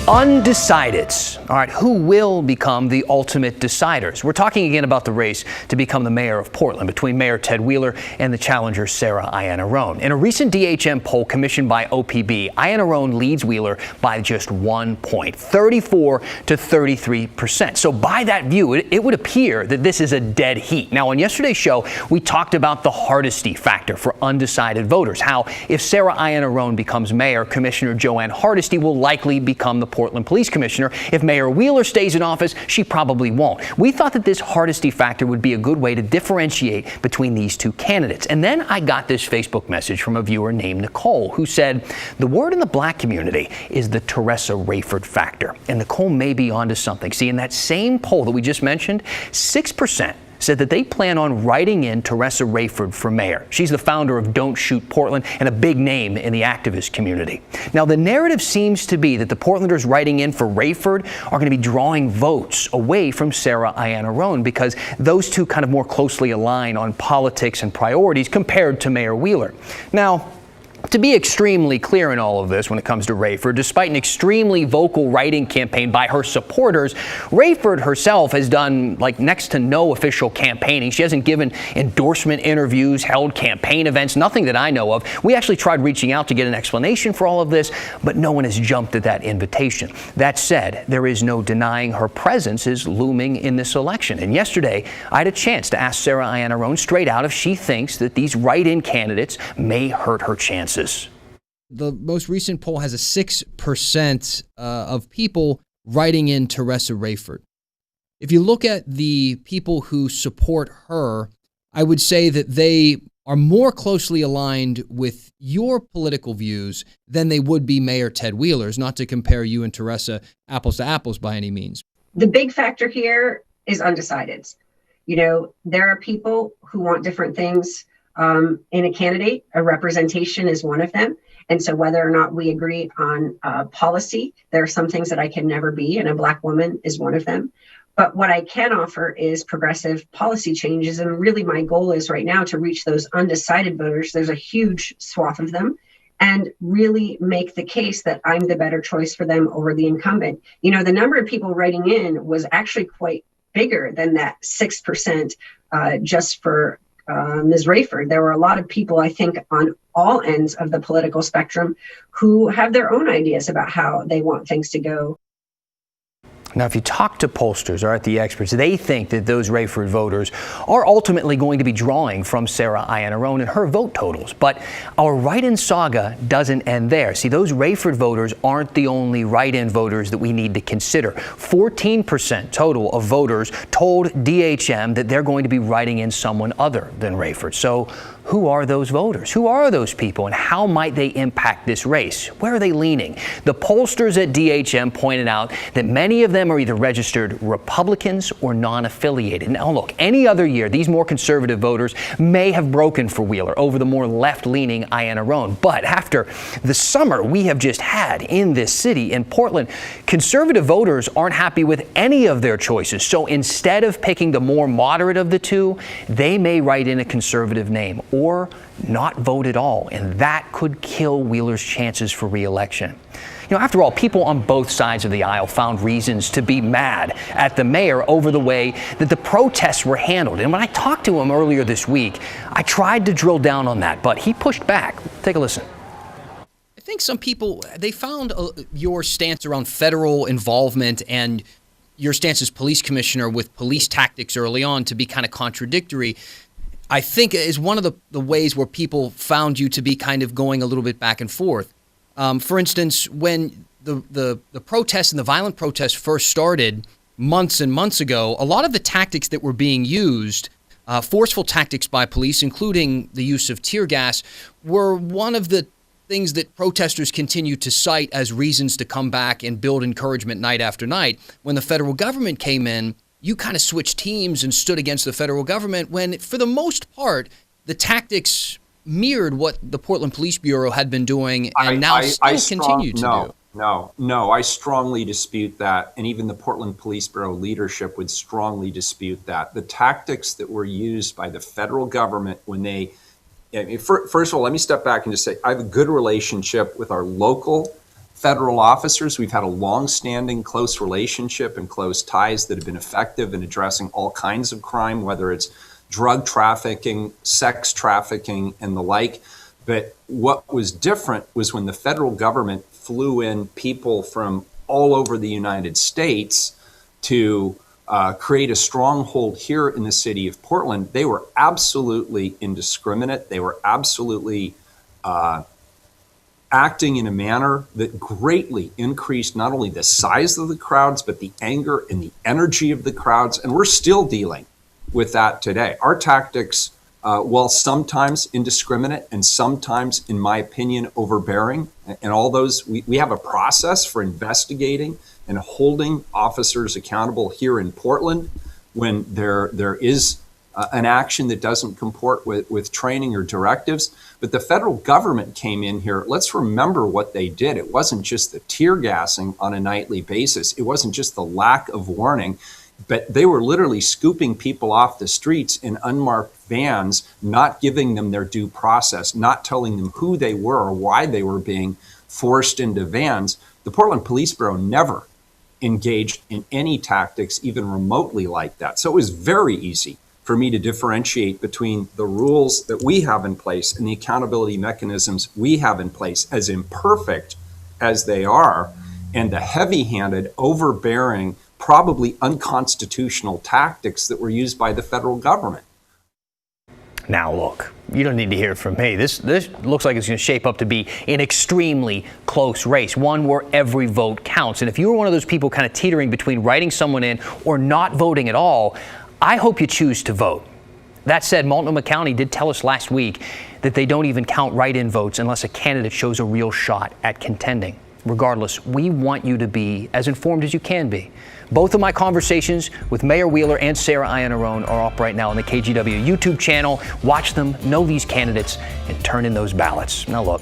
Undecideds. All right, who will become the ultimate deciders? We're talking again about the race to become the mayor of Portland between Mayor Ted Wheeler and the challenger Sarah Iannarone. In a recent DHM poll commissioned by OPB, Iannarone leads Wheeler by just 1 point, 34 to 33%. So by that view, it would appear that this is a dead heat. Now, on yesterday's show, we talked about the hardesty factor for undecided voters, how if Sarah Iannarone becomes mayor, Commissioner Joanne Hardesty will likely become the Portland Police Commissioner. If Mayor Wheeler stays in office, she probably won't. We thought that this hardesty factor would be a good way to differentiate between these two candidates. And then I got this Facebook message from a viewer named Nicole who said, the word in the black community is the Teressa Raiford factor. And Nicole may be onto something. See, in that same poll that we just mentioned, 6% said that they plan on writing in Teressa Raiford for mayor. She's the founder of Don't Shoot Portland and a big name in the activist community. Now, the narrative seems to be that the Portlanders writing in for Raiford are going to be drawing votes away from Sarah Iannarone because those two kind of more closely align on politics and priorities compared to Mayor Wheeler. Now, to be extremely clear in all of this when it comes to Raiford, despite an extremely vocal writing campaign by her supporters, Raiford herself has done next to no official campaigning. She hasn't given endorsement interviews, held campaign events, nothing that I know of. We actually tried reaching out to get an explanation for all of this, but no one has jumped at that invitation. That said, there is no denying her presence is looming in this election. And yesterday, I had a chance to ask Sarah Iannarone straight out if she thinks that these write-in candidates may hurt her chances. The most recent poll has a 6% of people writing in Teressa Raiford. If you look at the people who support her, I would say that they are more closely aligned with your political views than they would be Mayor Ted Wheeler's, not to compare you and Teressa apples to apples by any means. The big factor here is undecideds. You know, there are people who want different things in a candidate. A representation is one of them. And so whether or not we agree on policy, there are some things that I can never be, and a Black woman is one of them. But what I can offer is progressive policy changes. And really my goal is right now to reach those undecided voters. There's a huge swath of them, and really make the case that I'm the better choice for them over the incumbent. You know, the number of people writing in was actually quite bigger than that 6% just for Ms. Raiford. There were a lot of people, I think, on all ends of the political spectrum who have their own ideas about how they want things to go. Now, if you talk to pollsters or the experts, they think that those Raiford voters are ultimately going to be drawing from Sarah Iannarone and her vote totals. But our write-in saga doesn't end there. See, those Raiford voters aren't the only write-in voters that we need to consider. 14% total of voters told DHM that they're going to be writing in someone other than Raiford. So who are those voters? Who are those people, and how might they impact this race? Where are they leaning? The pollsters at DHM pointed out that many of them are either registered Republicans or non-affiliated. Now, look, any other year, these more conservative voters may have broken for Wheeler over the more left-leaning Iannarone. But after the summer we have just had in this city, in Portland, conservative voters aren't happy with any of their choices. So instead of picking the more moderate of the two, they may write in a conservative name or not vote at all, and that could kill Wheeler's chances for re-election. You know, after all, people on both sides of the aisle found reasons to be mad at the mayor over the way that the protests were handled. And when I talked to him earlier this week, I tried to drill down on that, but he pushed back. Take a listen. I think some people, they found your stance around federal involvement and your stance as police commissioner with police tactics early on to be kind of contradictory. I think is one of the ways where people found you to be kind of going a little bit back and forth. For instance, when the protests and the violent protests first started months and months ago, a lot of the tactics that were being used, forceful tactics by police, including the use of tear gas, were one of the things that protesters continue to cite as reasons to come back and build encouragement night after night. When the federal government came in, you kind of switched teams and stood against the federal government when, for the most part, the tactics mirrored what the Portland Police Bureau had been doing and continue to do. No, I strongly dispute that. And even the Portland Police Bureau leadership would strongly dispute that. The tactics that were used by the federal government when they, first of all, let me step back and just say, I have a good relationship with our local federal officers. We've had a long-standing close relationship and close ties that have been effective in addressing all kinds of crime, whether it's drug trafficking, sex trafficking, and the like. But what was different was when the federal government flew in people from all over the United States to create a stronghold here in the city of Portland. They were absolutely indiscriminate. They were absolutely acting in a manner that greatly increased not only the size of the crowds, but the anger and the energy of the crowds. And we're still dealing with that today. Our tactics, while sometimes indiscriminate and sometimes, in my opinion, overbearing, and all those, we have a process for investigating and holding officers accountable here in Portland when there is an action that doesn't comport with training or directives. But the federal government came in here. Let's remember what they did. It wasn't just the tear gassing on a nightly basis. It wasn't just the lack of warning, but they were literally scooping people off the streets in unmarked vans, not giving them their due process, not telling them who they were or why they were being forced into vans. The Portland Police Bureau never engaged in any tactics even remotely like that. So it was very easy for me to differentiate between the rules that we have in place and the accountability mechanisms we have in place, as imperfect as they are, and the heavy-handed, overbearing, probably unconstitutional tactics that were used by the federal government. Now, look, you don't need to hear it from me. This looks like it's going to shape up to be an extremely close race, one where every vote counts. And if you were one of those people kind of teetering between writing someone in or not voting at all, I hope you choose to vote. That said, Multnomah County did tell us last week that they don't even count write-in votes unless a candidate shows a real shot at contending. Regardless, we want you to be as informed as you can be. Both of my conversations with Mayor Wheeler and Sarah Iannarone are up right now on the KGW YouTube channel. Watch them, know these candidates, and turn in those ballots. Now look,